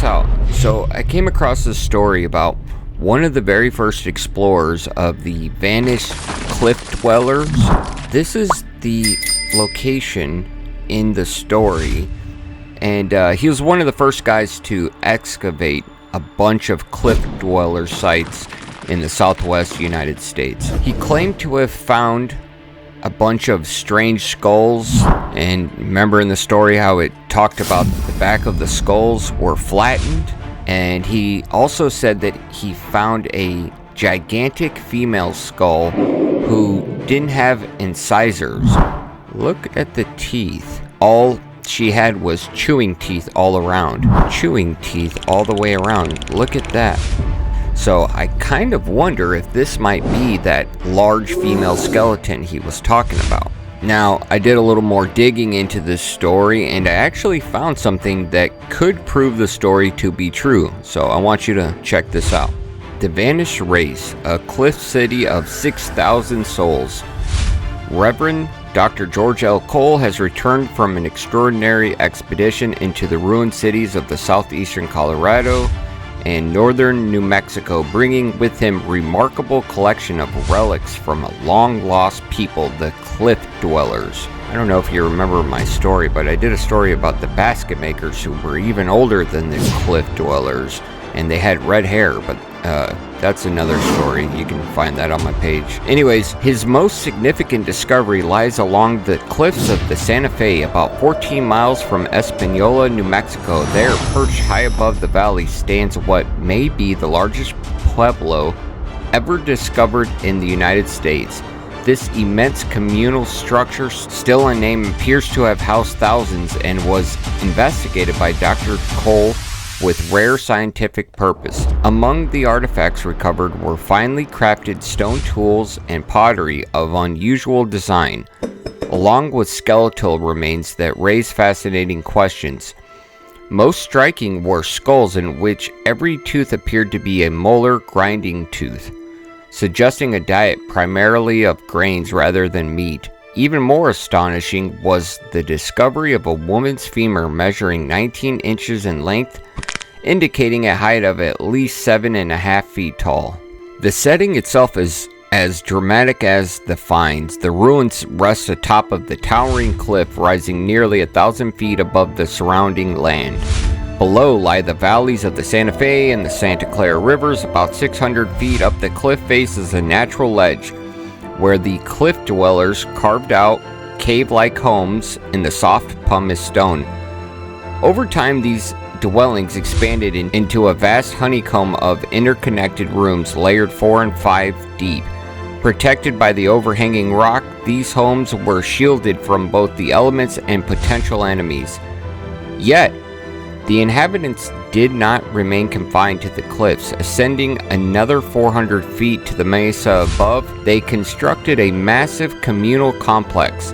this out. So I came across this story about one of the very first explorers of the vanished Cliff Dwellers. This is the location in the story, and he was one of the first guys to excavate a bunch of Cliff Dweller sites in the southwest United States. He claimed to have found a bunch of strange skulls, and remember in the story how it talked about the back of the skulls were flattened, and he also said that he found a gigantic female skull who didn't have incisors. Look at the teeth. All she had was chewing teeth all around. Chewing teeth all the way around. Look at that. So I kind of wonder if this might be that large female skeleton he was talking about. Now, I did a little more digging into this story, and I actually found something that could prove the story to be true. So I want you to check this out. The Vanished Race, a cliff city of 6,000 souls. Reverend Dr. George L. Cole has returned from an extraordinary expedition into the ruined cities of the southeastern Colorado and northern New Mexico, bringing with him remarkable collection of relics from a long-lost people, the Cliff Dwellers. I don't know if you remember my story, but I did a story about the basket makers who were even older than the Cliff Dwellers, and they had red hair, but that's another story. You can find that on my page. Anyways, his most significant discovery lies along the cliffs of the Santa Fe, about 14 miles from Espanola, New Mexico. There, perched high above the valley, stands what may be the largest pueblo ever discovered in the United States. This immense communal structure, still unnamed, appears to have housed thousands and was investigated by Dr. Cole with rare scientific purpose. Among the artifacts recovered were finely crafted stone tools and pottery of unusual design, along with skeletal remains that raise fascinating questions. Most striking were skulls in which every tooth appeared to be a molar grinding tooth, suggesting a diet primarily of grains rather than meat. Even more astonishing was the discovery of a woman's femur measuring 19 inches in length, indicating a height of at least 7.5 feet tall. The setting itself is as dramatic as the finds. The ruins rest atop of the towering cliff, rising nearly 1,000 feet above the surrounding land. Below lie the valleys of the Santa Fe and the Santa Clara rivers. About 600 feet up the cliff face is a natural ledge where the Cliff Dwellers carved out cave-like homes in the soft pumice stone. Over time, these dwellings expanded into a vast honeycomb of interconnected rooms layered 4 and 5 deep. Protected by the overhanging rock, these homes were shielded from both the elements and potential enemies. Yet, the inhabitants did not remain confined to the cliffs. Ascending another 400 feet to the mesa above, they constructed a massive communal complex.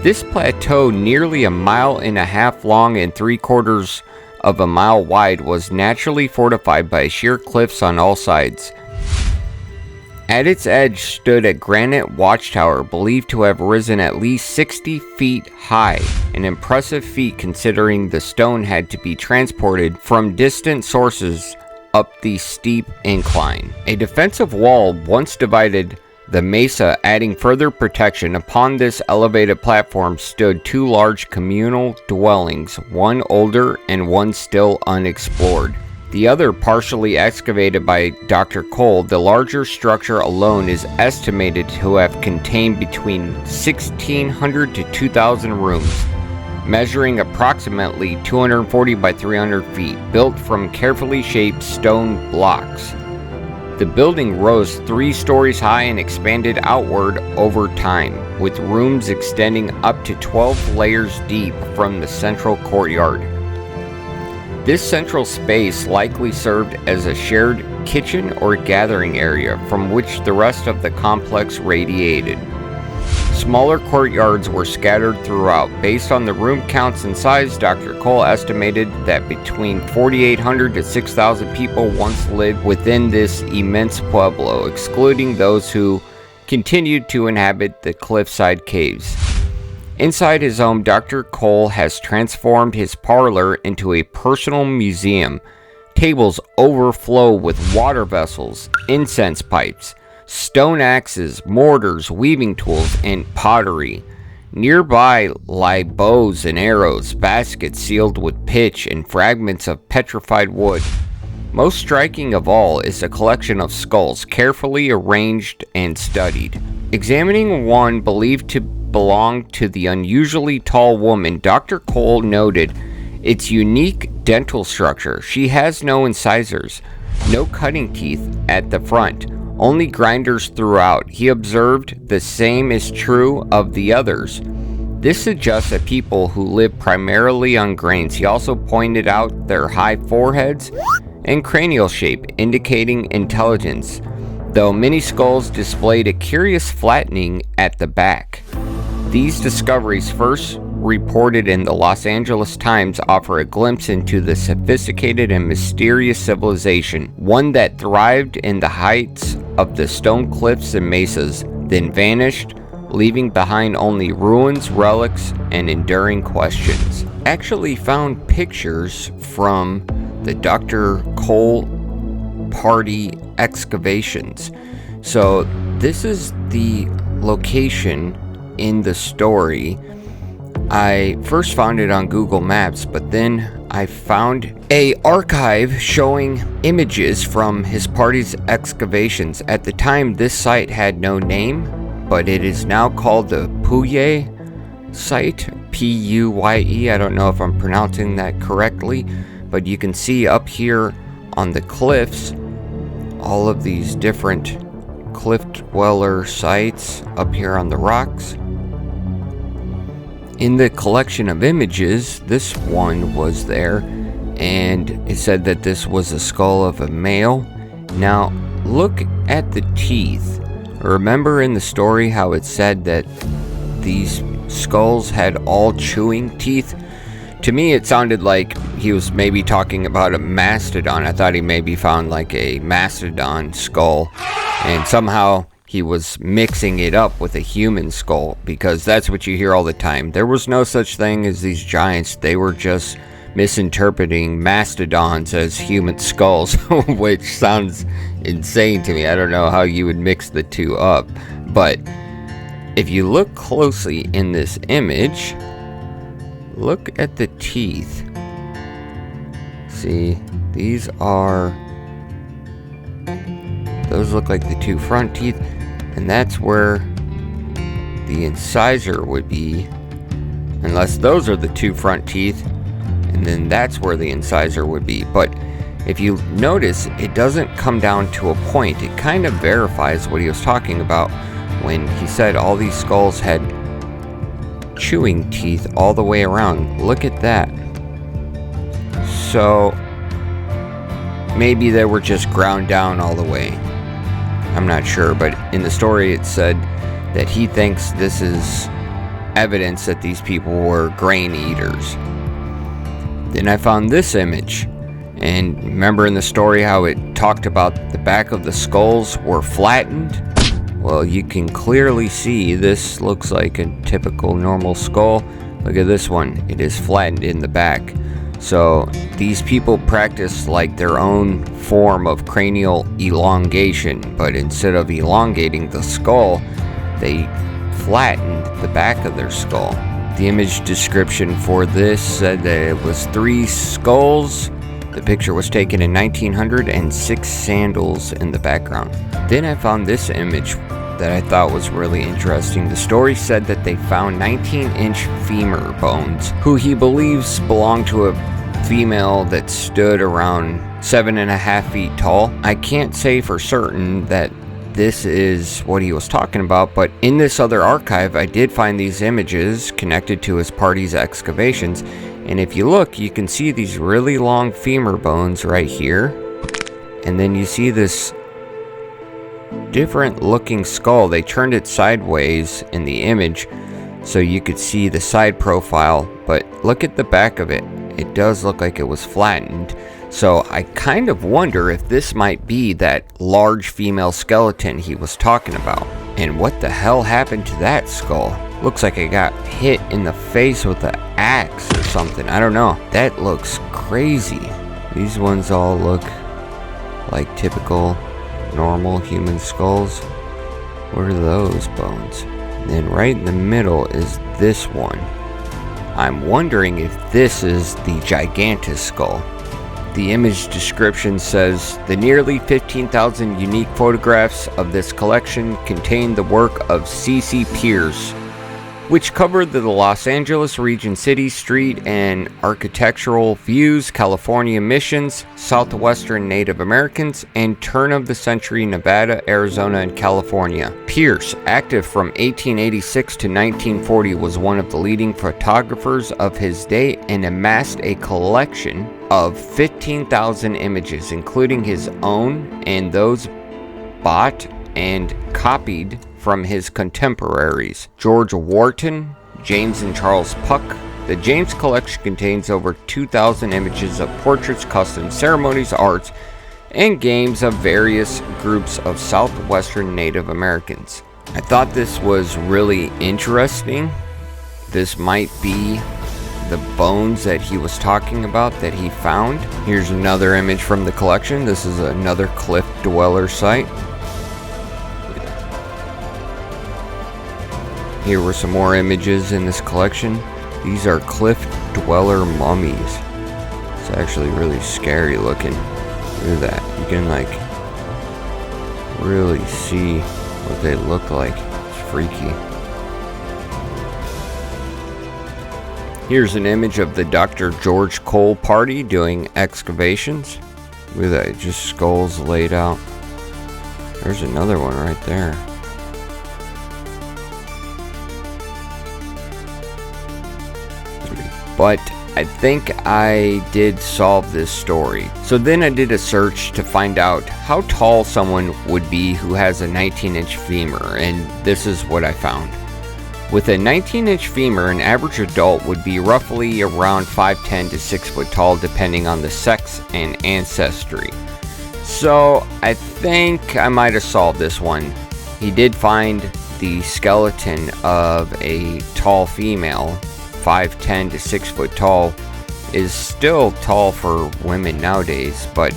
This plateau, nearly 1.5 miles long and 3/4 of a mile wide, was naturally fortified by sheer cliffs on all sides. At its edge stood a granite watchtower believed to have risen at least 60 feet high, an impressive feat considering the stone had to be transported from distant sources up the steep incline. A defensive wall once divided the mesa, adding further protection. Upon this elevated platform stood 2 large communal dwellings, one older and one still unexplored. The other partially excavated by Dr. Cole. The larger structure alone is estimated to have contained between 1,600 to 2,000 rooms, measuring approximately 240 by 300 feet, built from carefully shaped stone blocks. The building rose 3 stories high and expanded outward over time, with rooms extending up to 12 layers deep from the central courtyard. This central space likely served as a shared kitchen or gathering area from which the rest of the complex radiated. Smaller courtyards were scattered throughout. Based on the room counts and size, Dr. Cole estimated that between 4,800 to 6,000 people once lived within this immense pueblo, excluding those who continued to inhabit the cliffside caves. Inside his home, Dr. Cole has transformed his parlor into a personal museum, Tables overflow with water vessels, incense pipes, stone axes, mortars, weaving tools, and pottery. Nearby lie bows and arrows, baskets sealed with pitch, and fragments of petrified wood. Most striking of all is a collection of skulls, carefully arranged and studied. Examining one believed to belong to the unusually tall woman, Dr. Cole noted its unique dental structure. She has no incisors, no cutting teeth at the front, only grinders throughout. He observed the same is true of the others. This suggests a people who live primarily on grains. He also pointed out their high foreheads and cranial shape, indicating intelligence, though many skulls displayed a curious flattening at the back. These discoveries, first reported in the Los Angeles Times, offer a glimpse into the sophisticated and mysterious civilization, one that thrived in the heights of the stone cliffs and mesas, then vanished, leaving behind only ruins, relics, and enduring questions. Actually found pictures from the Dr. Cole party excavations. So this is the location in the story. I first found it on Google Maps, but then I found an archive showing images from his party's excavations. At the time, this site had no name, but it is now called the Puye site, P-U-Y-E. I don't know if I'm pronouncing that correctly, but you can see up here on the cliffs all of these different cliff dweller sites up here on the rocks. In the collection of images, this one was there, and it said that this was a skull of a male. Now, look at the teeth. Remember in the story how it said that these skulls had all chewing teeth? To me, it sounded like he was maybe talking about a mastodon. I thought he maybe found like a mastodon skull, and somehow he was mixing it up with a human skull, because that's what you hear all the time. There was no such thing as these giants. They were just misinterpreting mastodons as human skulls, which sounds insane to me. I don't know how you would mix the two up. But if you look closely in this image, look at the teeth. See, those look like the two front teeth. And that's where the incisor would be, unless those are the two front teeth, and then that's where the incisor would be. But if you notice, it doesn't come down to a point. It kind of verifies what he was talking about when he said all these skulls had chewing teeth all the way around. Look at that. So maybe they were just ground down all the way. I'm not sure, but in the story it said that he thinks this is evidence that these people were grain eaters. Then I found this image, and remember in the story how it talked about the back of the skulls were flattened? Well, you can clearly see this looks like a typical normal skull. Look at this one, it is flattened in the back. So these people practice like their own form of cranial elongation, but instead of elongating the skull, they flattened the back of their skull. The image description for this said that it was 3 skulls. The picture was taken in 1900 and 6 sandals in the background. Then I found this image that I thought was really interesting. The story said that they found 19-inch femur bones, who he believes belonged to a female that stood around 7.5 feet tall. I can't say for certain that this is what he was talking about, but in this other archive, I did find these images connected to his party's excavations. And if you look, you can see these really long femur bones right here. And then you see this different looking skull. They turned it sideways in the image so you could see the side profile, but look at the back of it. It does look like it was flattened. So I kind of wonder if this might be that large female skeleton he was talking about. And what the hell happened to that skull? Looks like it got hit in the face with an axe or something. I don't know. That looks crazy. These ones all look like typical normal human skulls. What are those bones? And then right in the middle is this one. I'm wondering if this is the Gigantus skull. The image description says, the nearly 15,000 unique photographs of this collection contain the work of C.C. Pierce, which covered the Los Angeles region city, street, and architectural views, California missions, southwestern Native Americans, and turn-of-the-century Nevada, Arizona, and California. Pierce, active from 1886 to 1940, was one of the leading photographers of his day and amassed a collection of 15,000 images, including his own and those bought and copied from his contemporaries, George Wharton, James and Charles Puck. The James collection contains over 2,000 images of portraits, customs, ceremonies, arts, and games of various groups of southwestern Native Americans. I thought this was really interesting. This might be the bones that he was talking about that he found. Here's another image from the collection. This is another cliff dweller site. Here were some more images in this collection. These are cliff dweller mummies. It's actually really scary looking. Look at that. You can like really see what they look like. It's freaky. Here's an image of the Dr. George Cole party doing excavations. Look at that, just skulls laid out. There's another one right there. But I think I did solve this story. So then I did a search to find out how tall someone would be who has a 19-inch femur, and this is what I found. With a 19-inch femur, an average adult would be roughly around 5'10" to 6 foot tall, depending on the sex and ancestry. So I think I might have solved this one. He did find the skeleton of a tall female. 5'10" to 6 foot tall is still tall for women nowadays, but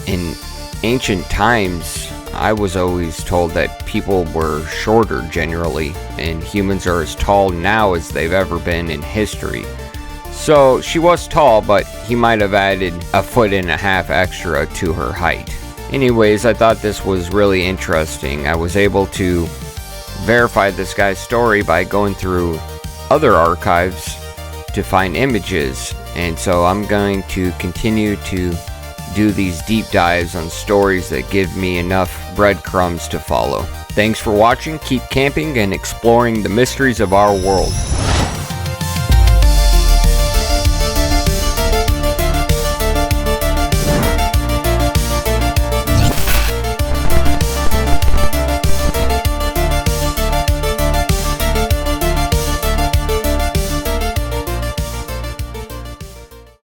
in ancient times I was always told that people were shorter generally, and humans are as tall now as they've ever been in history. So she was tall, but he might have added 1.5 feet extra to her height. Anyways, I thought this was really interesting. I was able to verify this guy's story by going through other archives to find images, and so I'm going to continue to do these deep dives on stories that give me enough breadcrumbs to follow. Thanks for watching. Keep camping and exploring the mysteries of our world.